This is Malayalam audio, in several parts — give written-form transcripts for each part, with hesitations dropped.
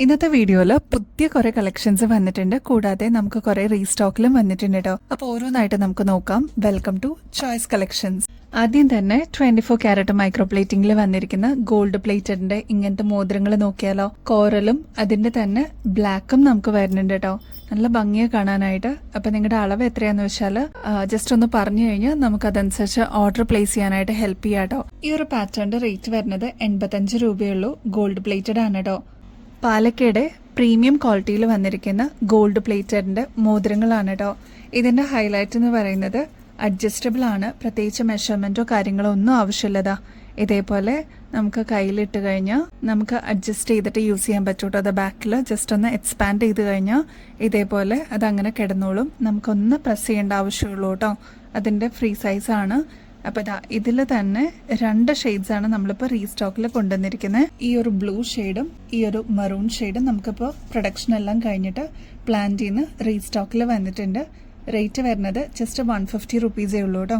ഇന്നത്തെ വീഡിയോയിൽ പുതിയ കുറെ കളക്ഷൻസ് വന്നിട്ടുണ്ട്. കൂടാതെ നമുക്ക് കുറെ റീസ്റ്റോക്കിലും വന്നിട്ടുണ്ട് കേട്ടോ. അപ്പോൾ ഓരോന്നായിട്ട് നമുക്ക് നോക്കാം. Welcome to choice collections. ആദ്യം തന്നെ 24 ക്യാരറ്റ് മൈക്രോ പ്ലേറ്റിംഗിൽ വന്നിരിക്കുന്ന ഗോൾഡ് പ്ലേറ്റഡിന്റെ ഇങ്ങനത്തെ മോതിരങ്ങൾ നോക്കിയാലോ. കോറലും അതിന്റെ തന്നെ ബ്ലാക്കും നമുക്ക് വരുന്നുണ്ട് കേട്ടോ. നല്ല ഭംഗിയെ കാണാനായിട്ട്. അപ്പൊ നിങ്ങളുടെ അളവ് എത്രയാന്ന് വെച്ചാൽ ജസ്റ്റ് ഒന്ന് പറഞ്ഞു കഴിഞ്ഞാൽ നമുക്ക് അതനുസരിച്ച് ഓർഡർ പ്ലേസ് ചെയ്യാനായിട്ട് ഹെൽപ്പ് ചെയ്യാം കേട്ടോ. ഈ ഒരു പാറ്റേണിന്റെ റേറ്റ് വരുന്നത് 85 രൂപയുള്ളൂ. ഗോൾഡ് പ്ലേറ്റഡ് ആണ് കേട്ടോ. പാലക്കയുടെ പ്രീമിയം ക്വാളിറ്റിയിൽ വന്നിരിക്കുന്ന ഗോൾഡ് പ്ലേറ്റഡിന്റെ മോതിരങ്ങളാണ് കേട്ടോ. ഇതിന്റെ ഹൈലൈറ്റ് എന്ന് പറയുന്നത് അഡ്ജസ്റ്റബിൾ ആണ്. പ്രത്യേകിച്ച് മെഷർമെന്റോ കാര്യങ്ങളോ ഒന്നും ആവശ്യമില്ലതാ. ഇതേപോലെ നമുക്ക് കയ്യിലിട്ട് കഴിഞ്ഞാൽ നമുക്ക് അഡ്ജസ്റ്റ് ചെയ്തിട്ട് യൂസ് ചെയ്യാൻ പറ്റും കേട്ടോ. അത് ബാക്കിൽ ജസ്റ്റ് ഒന്ന് എക്സ്പാൻഡ് ചെയ്ത് കഴിഞ്ഞാൽ ഇതേപോലെ അതങ്ങനെ കിടന്നോളും. നമുക്കൊന്ന് പ്രസ് ചെയ്യേണ്ട ആവശ്യമുള്ളൂ കേട്ടോ. അതിന്റെ ഫ്രീ സൈസ് ആണ്. അപ്പോൾ ഇതാ ഇതിൽ തന്നെ 2 ഷെയ്ഡ്സ് ആണ് നമ്മളിപ്പോൾ റീസ്റ്റോക്കിൽ കൊണ്ടുവന്നിരിക്കുന്നത്. ഈ ഒരു ബ്ലൂ ഷെയ്ഡും ഈ ഒരു മറൂൺ ഷെയ്ഡും നമുക്കിപ്പോൾ പ്രൊഡക്ഷൻ എല്ലാം കഴിഞ്ഞിട്ട് പ്ലാന്റിൽ നിന്ന് റീസ്റ്റോക്കിൽ വന്നിട്ടുണ്ട്. റേറ്റ് വരുന്നത് ജസ്റ്റ് 150 റുപ്പീസേ ഉള്ളൂ കേട്ടോ.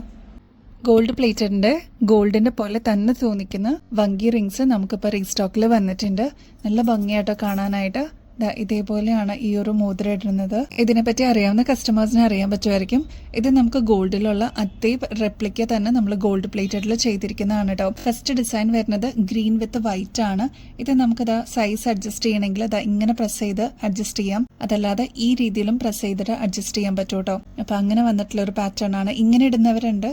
ഗോൾഡ് പ്ലേറ്റഡിന്റെ ഗോൾഡിന്റെ പോലെ തന്നെ തോന്നിക്കുന്ന വങ്കി റിങ്സ് നമുക്കിപ്പോൾ റീസ്റ്റോക്കിൽ വന്നിട്ടുണ്ട്. നല്ല ഭംഗിയായിട്ടോ കാണാനായിട്ട്. ഇതേപോലെയാണ് ഈ ഒരു മോതിരം ഇടുന്നത്. ഇതിനെപ്പറ്റി അറിയാവുന്ന കസ്റ്റമേഴ്സിനെ അറിയാൻ പറ്റുമായിരിക്കും. ഇത് നമുക്ക് ഗോൾഡിലുള്ള അതേ റെപ്ലിക്ക തന്നെ നമ്മൾ ഗോൾഡ് പ്ലേറ്റഡിൽ ചെയ്തിരിക്കുന്നതാണ് കേട്ടോ. ഫസ്റ്റ് ഡിസൈൻ വരുന്നത് ഗ്രീൻ വിത്ത് വൈറ്റ് ആണ്. ഇത് നമുക്കത് സൈസ് അഡ്ജസ്റ്റ് ചെയ്യണമെങ്കിൽ അത് ഇങ്ങനെ പ്രസ് ചെയ്ത് അഡ്ജസ്റ്റ് ചെയ്യാം. അതല്ലാതെ ഈ രീതിയിലും പ്രസ് ചെയ്തിട്ട് അഡ്ജസ്റ്റ് ചെയ്യാൻ പറ്റും കേട്ടോ. അപ്പൊ അങ്ങനെ വന്നിട്ടുള്ള ഒരു പാറ്റേൺ ആണ്. ഇങ്ങനെ ഇടുന്നവരുണ്ട്,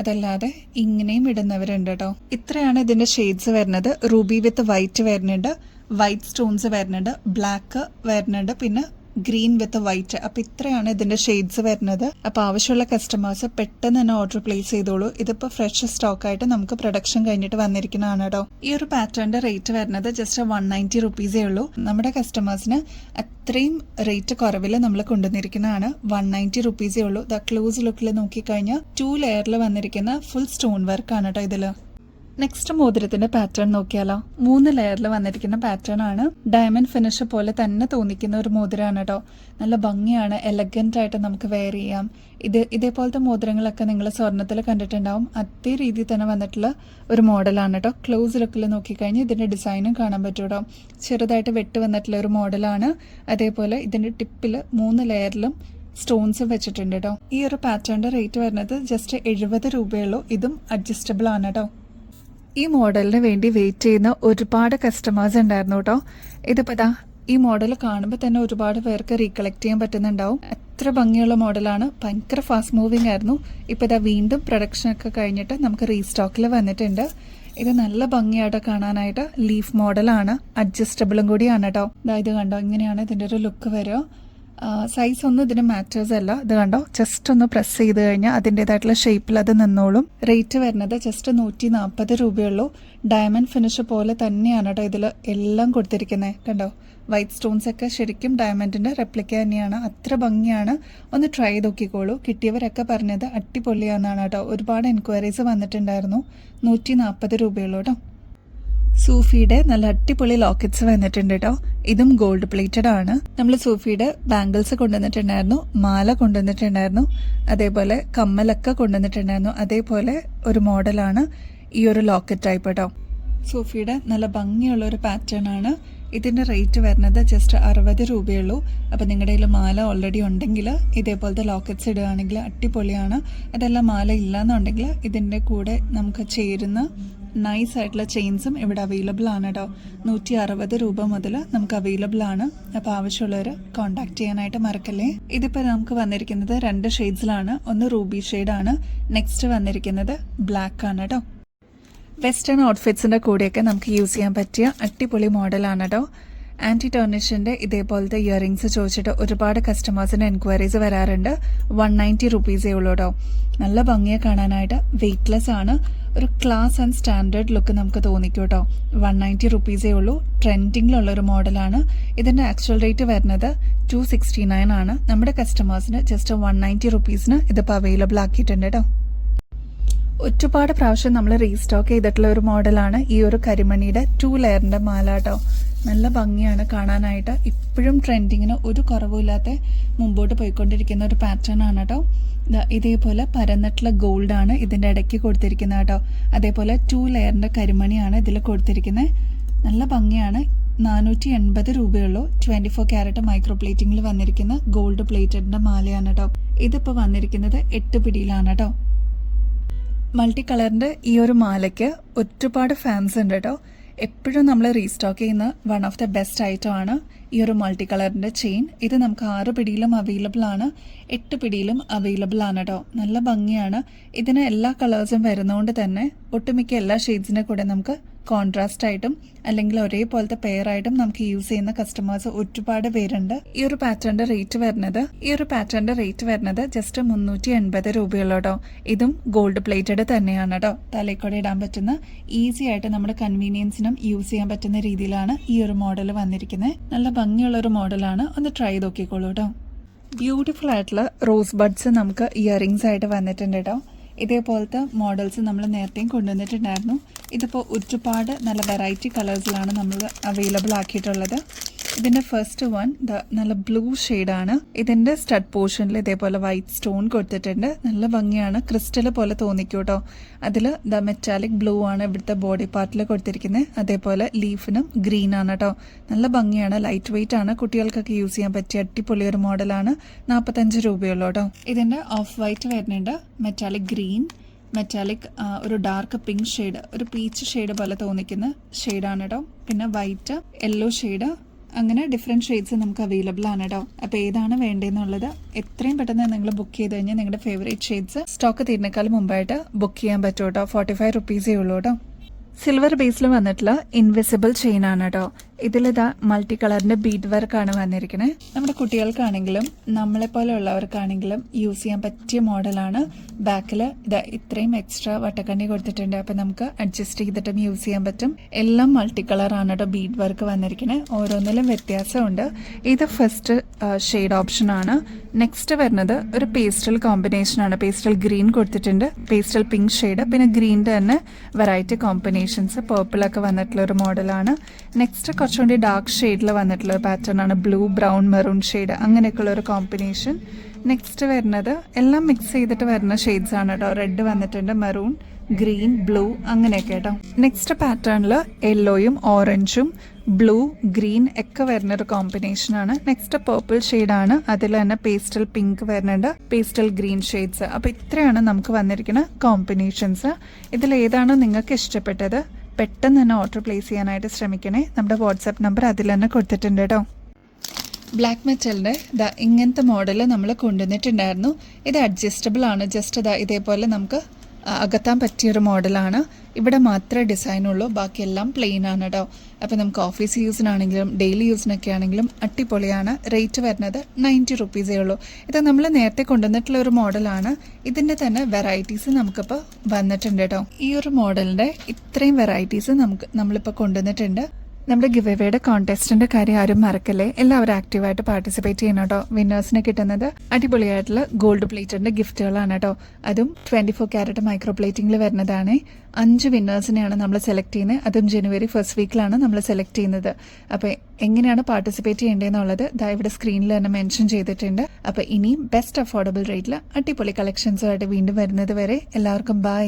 അതല്ലാതെ ഇങ്ങനെയും ഇടുന്നവരുണ്ട് കേട്ടോ. ഇത്രയാണ് ഇതിന്റെ ഷെയ്ഡ്സ് വരുന്നത്. റൂബി വിത്ത് വൈറ്റ് വരുന്നുണ്ട്, വൈറ്റ് സ്റ്റോൺസ് വരുന്നുണ്ട്, ബ്ലാക്ക് വരുന്നുണ്ട്, പിന്നെ ഗ്രീൻ വിത്ത് വൈറ്റ്. അപ്പൊ ഇത്രയാണ് ഇതിന്റെ ഷെയ്ഡ്സ് വരുന്നത്. അപ്പൊ ആവശ്യമുള്ള കസ്റ്റമേഴ്സ് പെട്ടെന്ന് തന്നെ ഓർഡർ പ്ലേസ് ചെയ്തോളൂ. ഇതിപ്പോ ഫ്രഷ് സ്റ്റോക്ക് ആയിട്ട് നമുക്ക് പ്രൊഡക്ഷൻ കഴിഞ്ഞിട്ട് വന്നിരിക്കുന്നതാണ് കേട്ടോ. ഈ ഒരു പാറ്റേണിന്റെ റേറ്റ് വരുന്നത് ജസ്റ്റ് 190 റുപ്പീസേ ഉള്ളൂ. നമ്മുടെ കസ്റ്റമേഴ്സിന് അത്രയും റേറ്റ് കുറവിൽ നമ്മൾ കൊണ്ടുവന്നിരിക്കുന്നതാണ്. 190 റുപ്പീസേ ഉള്ളൂ. ദ ക്ലോസ് ലുക്കിൽ നോക്കിക്കഴിഞ്ഞാൽ 2 ലെയറിൽ വന്നിരിക്കുന്ന ഫുൾ സ്റ്റോൺ വർക്ക് ആണ് കേട്ടോ ഇതില്. നെക്സ്റ്റ് മോതിരത്തിന്റെ പാറ്റേൺ നോക്കിയാലോ. 3 ലെയറിൽ വന്നിരിക്കുന്ന പാറ്റേൺ ആണ്. ഡയമണ്ട് ഫിനിഷ് പോലെ തന്നെ തോന്നിക്കുന്ന ഒരു മോതിരമാണ് കേട്ടോ. നല്ല ഭംഗിയാണ്, എലഗന്റ് ആയിട്ട് നമുക്ക് വെയർ ചെയ്യാം. ഇതേപോലത്തെ മോതിരങ്ങളൊക്കെ നിങ്ങൾ സ്വർണ്ണത്തിൽ കണ്ടിട്ടുണ്ടാവും. അതേ രീതിയിൽ തന്നെ വന്നിട്ടുള്ള ഒരു മോഡലാണ് കേട്ടോ. ക്ലോസ് ലുക്കിൽ നോക്കിക്കഴിഞ്ഞാൽ ഇതിന്റെ ഡിസൈനും കാണാൻ പറ്റും കേട്ടോ. ചെറുതായിട്ട് വെട്ട് വന്നിട്ടുള്ള ഒരു മോഡലാണ്. അതേപോലെ ഇതിന്റെ ടിപ്പിൽ 3 ലെയറിലും സ്റ്റോൺസ് വെച്ചിട്ടുണ്ട് കേട്ടോ. ഈ ഒരു പാറ്റേണിന്റെ റേറ്റ് വരുന്നത് ജസ്റ്റ് 70 രൂപയുള്ളൂ. ഇതും അഡ്ജസ്റ്റബിൾ ആണ് കേട്ടോ. ഈ മോഡലിന് വേണ്ടി വെയിറ്റ് ചെയ്യുന്ന ഒരുപാട് കസ്റ്റമേഴ്സ് ഉണ്ടായിരുന്നു കേട്ടോ. ഇതിപ്പോൾ ഇതാ ഈ മോഡൽ കാണുമ്പോൾ തന്നെ ഒരുപാട് പേർക്ക് റീകളക്ട് ചെയ്യാൻ പറ്റുന്നുണ്ടാവും. എത്ര ഭംഗിയുള്ള മോഡലാണ്. ഭയങ്കര ഫാസ്റ്റ് മൂവിങ് ആയിരുന്നു. ഇപ്പോൾ ഇതാ വീണ്ടും പ്രൊഡക്ഷനൊക്കെ കഴിഞ്ഞിട്ട് നമുക്ക് റീസ്റ്റോക്കിൽ വന്നിട്ടുണ്ട്. ഇത് നല്ല ഭംഗിയായിട്ട് കാണാനായിട്ട്. ലീഫ് മോഡലാണ്, അഡ്ജസ്റ്റബിളും കൂടിയാണ് കേട്ടോ. ഇത് കണ്ടോ, ഇങ്ങനെയാണ് ഇതിൻ്റെ ഒരു ലുക്ക് വരിക. സൈസ് ഒന്നും ഇതിന് മാറ്റേഴ്സ് അല്ല. ഇത് കണ്ടോ, ജസ്റ്റ് ഒന്ന് പ്രസ് ചെയ്ത് കഴിഞ്ഞാൽ അതിൻ്റെതായിട്ടുള്ള ഷേപ്പിൽ അത് നിന്നോളും. റേറ്റ് വരുന്നത് ജസ്റ്റ് 140 രൂപയുള്ളൂ. ഡയമണ്ട് ഫിനിഷ് പോലെ തന്നെയാണ് കേട്ടോ ഇതിൽ എല്ലാം കൊടുത്തിരിക്കുന്നത്. കണ്ടോ, വൈറ്റ് സ്റ്റോൺസ് ഒക്കെ ശരിക്കും ഡയമണ്ടിന്റെ റെപ്ലിക്ക തന്നെയാണ്. അത്ര ഭംഗിയാണ്. ഒന്ന് ട്രൈ ചെയ്ത് നോക്കിക്കോളൂ. കിട്ടിയവരൊക്കെ പറഞ്ഞത് അടിപൊളിയാണെന്നാണ് കേട്ടോ. ഒരുപാട് എൻക്വയറീസ് വന്നിട്ടുണ്ടായിരുന്നു. 140 രൂപയുള്ളൂ കേട്ടോ. സൂഫിയുടെ നല്ല അടിപൊളി ലോക്കറ്റ്സ് വന്നിട്ടുണ്ട് കേട്ടോ. ഇതും ഗോൾഡ് പ്ലേറ്റഡ് ആണ്. നമ്മൾ സൂഫിയുടെ ബാംഗിൾസ് കൊണ്ടുവന്നിട്ടുണ്ടായിരുന്നു, മാല കൊണ്ടുവന്നിട്ടുണ്ടായിരുന്നു, അതേപോലെ കമ്മലൊക്കെ കൊണ്ടുവന്നിട്ടുണ്ടായിരുന്നു. അതേപോലെ ഒരു മോഡലാണ് ഈ ഒരു ലോക്കറ്റ് ടൈപ്പ് കേട്ടോ. സൂഫിയുടെ നല്ല ഭംഗിയുള്ള ഒരു പാറ്റേൺ ആണ്. ഇതിന്റെ റേറ്റ് വരുന്നത് ജസ്റ്റ് 60 രൂപയുള്ളൂ. അപ്പം നിങ്ങളുടെ കയ്യിൽ മാല ഓൾറെഡി ഉണ്ടെങ്കിൽ ഇതേപോലത്തെ ലോക്കറ്റ്സ് ഇടുകയാണെങ്കിൽ അടിപൊളിയാണ്. അതെല്ലാം മാല ഇല്ലാന്നുണ്ടെങ്കിൽ ഇതിന്റെ കൂടെ നമുക്ക് ചേരുന്ന നൈസ് ആയിട്ടുള്ള ചെയിൻസും ഇവിടെ അവൈലബിൾ ആണ് കേട്ടോ. 160 രൂപ മുതൽ നമുക്ക് അവൈലബിൾ ആണ്. അപ്പോൾ ആവശ്യമുള്ളവർ കോൺടാക്ട് ചെയ്യാനായിട്ട് മറക്കല്ലേ. ഇതിപ്പോൾ നമുക്ക് വന്നിരിക്കുന്നത് 2 ഷെയ്ഡ്സിലാണ്. ഒന്ന് റൂബി ഷെയ്ഡാണ്, നെക്സ്റ്റ് വന്നിരിക്കുന്നത് ബ്ലാക്ക് ആണ് കേട്ടോ. വെസ്റ്റേൺ ഔട്ട്ഫിറ്റ്സിന്റെ കൂടെയൊക്കെ നമുക്ക് യൂസ് ചെയ്യാൻ പറ്റിയ അടിപൊളി മോഡലാണ് കേട്ടോ. ആന്റി ടർണിഷിന്റെ ഇതേപോലത്തെ ഇയറിംഗ്സ് ചോദിച്ചിട്ട് ഒരുപാട് കസ്റ്റമേഴ്സിന്റെ എൻക്വയറീസ് വരാറുണ്ട്. 190 റുപ്പീസേ ഉള്ളൂ കേട്ടോ. നല്ല ഭംഗിയെ കാണാനായിട്ട്. വെയ്റ്റ്ലെസ് ആണ്. ഒരു ക്ലാസ് ആൻഡ് സ്റ്റാൻഡേർഡ് ലുക്ക് നമുക്ക് തോന്നിക്കും കേട്ടോ. 190 റുപ്പീസേ ഉള്ളൂ. ട്രെൻഡിങ്ങിലുള്ള ഒരു മോഡലാണ്. ഇതിന്റെ ആക്ച്വൽ റേറ്റ് വരുന്നത് 269 ആണ്. നമ്മുടെ കസ്റ്റമേഴ്സിന് ജസ്റ്റ് 190 റുപ്പീസിന് ഇതിപ്പോൾ അവൈലബിൾ ആക്കിയിട്ടുണ്ട് കേട്ടോ. ഒരുപാട് പ്രാവശ്യം നമ്മൾ റീസ്റ്റോക്ക് ചെയ്തിട്ടുള്ള ഒരു മോഡലാണ് ഈ ഒരു കരിമണിയുടെ 2 ലെയറിന്റെ മാല കേട്ടോ. നല്ല ഭംഗിയാണ് കാണാനായിട്ട്. ഇപ്പോഴും ട്രെൻഡിങ്ങിന് ഒരു കുറവുമില്ലാത്ത മുമ്പോട്ട് പോയിക്കൊണ്ടിരിക്കുന്ന ഒരു പാറ്റേൺ ആണ് കേട്ടോ. ഇതേപോലെ പരന്നിട്ടുള്ള ഗോൾഡ് ആണ് ഇതിന്റെ ഇടയ്ക്ക് കൊടുത്തിരിക്കുന്നത് കേട്ടോ. അതേപോലെ 2 ലെയറിന്റെ കരിമണിയാണ് ഇതിൽ കൊടുത്തിരിക്കുന്നത്. നല്ല ഭംഗിയാണ്. 480 രൂപയുള്ളൂ. 24 ക്യാരറ്റ് മൈക്രോ പ്ലേറ്റിംഗിൽ വന്നിരിക്കുന്ന ഗോൾഡ് പ്ലേറ്റഡിന്റെ മാലയാണ് കേട്ടോ. ഇതിപ്പോൾ വന്നിരിക്കുന്നത് 8 പിടിയിലാണ് കേട്ടോ. മൾട്ടി കളറിന്റെ ഈ ഒരു മാലയ്ക്ക് ഒരുപാട് ഫാൻസ് ഉണ്ട് കേട്ടോ. എപ്പോഴും നമ്മൾ റീസ്റ്റോക്ക് ചെയ്യുന്ന one of the best item ആണ് ഈ ഒരു മൾട്ടി കളറിന്റെ ചെയിൻ. ഇത് നമുക്ക് 6 പിടിയിലും അവൈലബിൾ ആണ്, 8 പിടിയിലും അവൈലബിൾ ആണ് കേട്ടോ. നല്ല ഭംഗിയാണ്. ഇതിന് എല്ലാ കളേഴ്സും വരുന്നതുകൊണ്ട് തന്നെ ഒട്ടുമിക്ക എല്ലാ ഷെയ്ഡ്സിനെ കൂടെ നമുക്ക് കോൺട്രാസ്റ്റ് ആയിട്ടും അല്ലെങ്കിൽ ഒരേപോലത്തെ പെയർ ആയിട്ടും നമുക്ക് യൂസ് ചെയ്യുന്ന കസ്റ്റമേഴ്സ് ഒരുപാട് പേരുണ്ട്. ഈ ഒരു പാറ്റേണിന്റെ റേറ്റ് വരുന്നത് ജസ്റ്റ് 380 രൂപയുള്ളൂ കേട്ടോ. ഇതും ഗോൾഡ് പ്ലേറ്റഡ് തന്നെയാണ് കേട്ടോ. തലയിക്കൂടെ ഇടാൻ പറ്റുന്ന, ഈസി ആയിട്ട് നമ്മുടെ കൺവീനിയൻസിനും യൂസ് ചെയ്യാൻ പറ്റുന്ന രീതിയിലാണ് ഈ ഒരു മോഡൽ വന്നിരിക്കുന്നത്. നല്ല ഭംഗിയുള്ള ഒരു മോഡലാണ്. ഒന്ന് ട്രൈ നോക്കിക്കോളൂ കേട്ടോ. ബ്യൂട്ടിഫുൾ ആയിട്ടുള്ള റോസ് ബഡ്സ് നമുക്ക് ഇയറിങ്സ് ആയിട്ട് വന്നിട്ടുണ്ട് കേട്ടോ. ഇതേപോലത്തെ മോഡൽസ് നമ്മൾ നേരത്തെയും കൊണ്ടുവന്നിട്ടുണ്ടായിരുന്നു. ഇതിപ്പോൾ ഒരുപാട് നല്ല വെറൈറ്റി കളേഴ്സിലാണ് നമ്മൾ അവൈലബിൾ ആക്കിയിട്ടുള്ളത്. ഇതിൻ്റെ ഫസ്റ്റ് വൺ നല്ല ബ്ലൂ ഷെയ്ഡാണ്. ഇതിൻ്റെ സ്റ്റഡ് പോർഷനിൽ ഇതേപോലെ വൈറ്റ് സ്റ്റോൺ കൊടുത്തിട്ടുണ്ട്. നല്ല ഭംഗിയാണ്. ക്രിസ്റ്റൽ പോലെ തോന്നിക്കും കേട്ടോ. അതിൽ മെറ്റാലിക് ബ്ലൂ ആണ് ഇവിടുത്തെ ബോഡി പാർട്ടിൽ കൊടുത്തിരിക്കുന്നത്. അതേപോലെ ലീഫിനും ഗ്രീൻ ആണ് കേട്ടോ. നല്ല ഭംഗിയാണ്. ലൈറ്റ് വെയിറ്റ് ആണ്. കുട്ടികൾക്കൊക്കെ യൂസ് ചെയ്യാൻ പറ്റിയ അടിപൊളി ഒരു മോഡലാണ്. 45 രൂപയുള്ളൂ കേട്ടോ. ഇതിൻ്റെ ഓഫ് വൈറ്റ് വരുന്നുണ്ട്, മെറ്റാലിക് ഗ്രീൻ, മെറ്റാലിക് ഒരു ഡാർക്ക് പിങ്ക് ഷെയ്ഡ്, ഒരു പീച്ച് ഷെയ്ഡ് പോലെ തോന്നിക്കുന്ന ഷെയ്ഡാണ് കേട്ടോ. പിന്നെ വൈറ്റ്, യെല്ലോ ഷെയ്ഡ്, അങ്ങനെ ഡിഫറെൻറ്റ് ഷെയ്ഡ്സ് നമുക്ക് അവൈലബിൾ ആണ് കേട്ടോ. അപ്പോൾ ഏതാണ് വേണ്ടതെന്നുള്ളത് എത്രയും പെട്ടെന്ന് നിങ്ങൾ ബുക്ക് ചെയ്ത് കഴിഞ്ഞാൽ നിങ്ങളുടെ ഫേവറേറ്റ് ഷെയ്ഡ്സ് സ്റ്റോക്ക് തീരുന്നേക്കാൾ മുമ്പായിട്ട് ബുക്ക് ചെയ്യാൻ പറ്റും കേട്ടോ. 45 റുപ്പീസേ ഉള്ളൂ കേട്ടോ. സിൽവർ ബേസിൽ വന്നിട്ടുള്ള ഇൻവിസിബിൾ ചെയിൻ ആണ് കേട്ടോ. ഇതിലിതാ മൾട്ടി കളറിന്റെ ബീഡ് വർക്കാണ് വന്നിരിക്കുന്നത്. നമ്മുടെ കുട്ടികൾക്കാണെങ്കിലും നമ്മളെപ്പോലെ ഉള്ളവർക്കാണെങ്കിലും യൂസ് ചെയ്യാൻ പറ്റിയ മോഡലാണ്. ബാക്കിൽ ഇതാ ഇത്രയും എക്സ്ട്രാ വട്ടക്കണ്ണി കൊടുത്തിട്ടുണ്ട്. അപ്പം നമുക്ക് അഡ്ജസ്റ്റ് ചെയ്തിട്ടും യൂസ് ചെയ്യാൻ പറ്റും. എല്ലാം മൾട്ടി കളറാണ് കേട്ടോ ബീഡ് വർക്ക് വന്നിരിക്കുന്നത്. ഓരോന്നിലും വ്യത്യാസമുണ്ട്. ഇത് ഫസ്റ്റ് ഷെയ്ഡ് ഓപ്ഷൻ ആണ്. നെക്സ്റ്റ് വരുന്നത് ഒരു പേസ്റ്റൽ കോമ്പിനേഷനാണ്. പേസ്റ്റൽ ഗ്രീൻ കൊടുത്തിട്ടുണ്ട്, പേസ്റ്റൽ പിങ്ക് ഷെയ്ഡ്, പിന്നെ ഗ്രീനിൻ്റെ തന്നെ വെറൈറ്റി കോമ്പിനേഷൻസ്, പേർപ്പിളൊക്കെ വന്നിട്ടുള്ള ഒരു മോഡലാണ്. നെക്സ്റ്റ് കുറച്ചുകൂടി ഡാർക്ക് ഷെയ്ഡിൽ വന്നിട്ടുള്ള പാറ്റേൺ ആണ്. ബ്ലൂ, ബ്രൗൺ, മെറൂൺ ഷെയ്ഡ് അങ്ങനെയൊക്കെയുള്ള ഒരു കോമ്പിനേഷൻ. നെക്സ്റ്റ് വരുന്നത് എല്ലാം മിക്സ് ചെയ്തിട്ട് വരുന്ന ഷെയ്ഡ്സ് ആണ് കേട്ടോ. റെഡ് വന്നിട്ടുണ്ട്, മെറൂൺ, ഗ്രീൻ, ബ്ലൂ അങ്ങനെയൊക്കെ കേട്ടോ. നെക്സ്റ്റ് പാറ്റേണിൽ യെല്ലോയും ഓറഞ്ചും ബ്ലൂ, ഗ്രീൻ ഒക്കെ വരുന്നൊരു കോമ്പിനേഷനാണ്. നെക്സ്റ്റ് പേർപ്പിൾ ഷെയ്ഡാണ്. അതിൽ തന്നെ പേസ്റ്റൽ പിങ്ക് വരുന്നുണ്ട്, പേസ്റ്റൽ ഗ്രീൻ ഷെയ്ഡ്സ്. അപ്പോൾ ഇത്രയാണ് നമുക്ക് വന്നിരിക്കുന്ന കോമ്പിനേഷൻസ്. ഇതിൽ ഏതാണോ നിങ്ങൾക്ക് ഇഷ്ടപ്പെട്ടത് പെട്ടെന്ന് തന്നെ ഓർഡർ പ്ലേസ് ചെയ്യാനായിട്ട് ശ്രമിക്കണേ. നമ്മുടെ വാട്സാപ്പ് നമ്പർ അതിൽ തന്നെ കൊടുത്തിട്ടുണ്ട് കേട്ടോ. ബ്ലാക്ക് മെറ്റലിൻ്റെ ഇങ്ങനത്തെ മോഡൽ നമ്മൾ കൊണ്ടുവന്നിട്ടുണ്ടായിരുന്നു. ഇത് അഡ്ജസ്റ്റബിൾ ആണ്. ജസ്റ്റ് ഇതേപോലെ നമുക്ക് അകത്താൻ പറ്റിയൊരു മോഡലാണ്. ഇവിടെ മാത്രമേ ഡിസൈനുള്ളൂ, ബാക്കിയെല്ലാം പ്ലെയിൻ ആണ് കേട്ടോ. അപ്പോൾ നമുക്ക് ഓഫീസ് യൂസിനാണെങ്കിലും ഡെയിലി യൂസിനൊക്കെ ആണെങ്കിലും അടിപൊളിയാണ്. റേറ്റ് വരുന്നത് 90 റുപ്പീസേ ഉള്ളൂ. ഇത് നമ്മൾ നേരത്തെ കൊണ്ടുവന്നിട്ടുള്ള ഒരു മോഡലാണ്. ഇതിൻ്റെ തന്നെ വെറൈറ്റീസ് നമുക്കിപ്പോൾ വന്നിട്ടുണ്ട് കേട്ടോ. ഈ ഒരു മോഡലിൻ്റെ ഇത്രയും വെറൈറ്റീസ് നമ്മളിപ്പോൾ കൊണ്ടുവന്നിട്ടുണ്ട്. നമ്മുടെ ഗിവ് എവേയുടെ കോൺടെസ്റ്റിന്റെ കാര്യം ആരും മറക്കല്ലേ. എല്ലാവരും ആക്റ്റീവായിട്ട് പാർട്ടിസിപ്പേറ്റ് ചെയ്യണം കേട്ടോ. വിന്നേഴ്സിന് കിട്ടുന്നത് അടിപൊളിയായിട്ടുള്ള ഗോൾഡ് പ്ലേറ്റഡിന്റെ ഗിഫ്റ്റുകളാണ് കേട്ടോ. അതും 24 ക്യാരറ്റ് മൈക്രോ പ്ലേറ്റിംഗിൽ വരുന്നതാണ്. 5 വിന്നേഴ്സിനെയാണ് നമ്മൾ സെലക്ട് ചെയ്യുന്നത്. അതും ജനുവരി ഫസ്റ്റ് വീക്കിലാണ് നമ്മൾ സെലക്ട് ചെയ്യുന്നത്. അപ്പോൾ എങ്ങനെയാണ് പാർട്ടിസിപ്പേറ്റ് ചെയ്യേണ്ടതെന്നുള്ളത് ഇവിടെ സ്ക്രീനിൽ തന്നെ മെൻഷൻ ചെയ്തിട്ടുണ്ട്. അപ്പോൾ ഇനിയും ബെസ്റ്റ് അഫോർഡബിൾ റേറ്റിൽ അടിപൊളി കളക്ഷൻസുമായിട്ട് വീണ്ടും വരുന്നത് വരെ എല്ലാവർക്കും ബൈ.